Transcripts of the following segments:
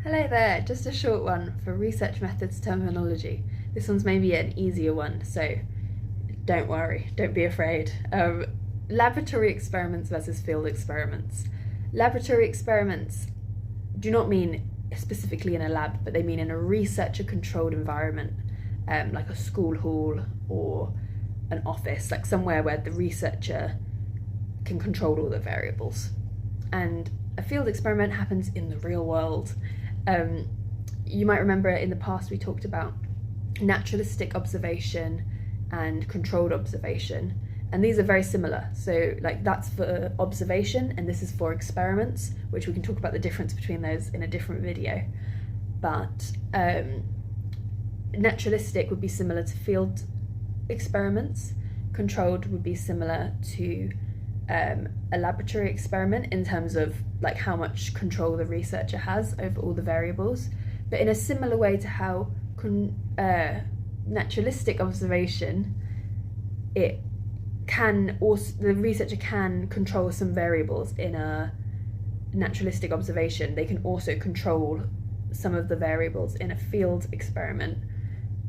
Hello there, just a short one for research methods terminology. This one's maybe an easier one, so don't worry, don't be afraid. Laboratory experiments versus field experiments. Laboratory experiments do not mean specifically in a lab, but they mean in a researcher-controlled environment, like a school hall or an office, like somewhere where the researcher can control all the variables. And a field experiment happens in the real world. You might remember in the past we talked about naturalistic observation and controlled observation, and these are very similar. So like that's for observation and this is for experiments, which we can talk about the difference between those in a different video. But naturalistic would be similar to field experiments, controlled would be similar to a laboratory experiment in terms of like how much control the researcher has over all the variables, but in a similar way to how naturalistic observation, it can also, the researcher can control some variables in a naturalistic observation. They can also control some of the variables in a field experiment,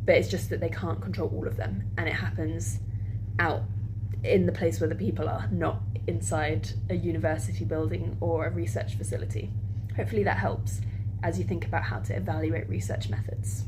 but it's just that they can't control all of them, and it happens out in the place where the people are, not inside a university building or a research facility. Hopefully that helps as you think about how to evaluate research methods.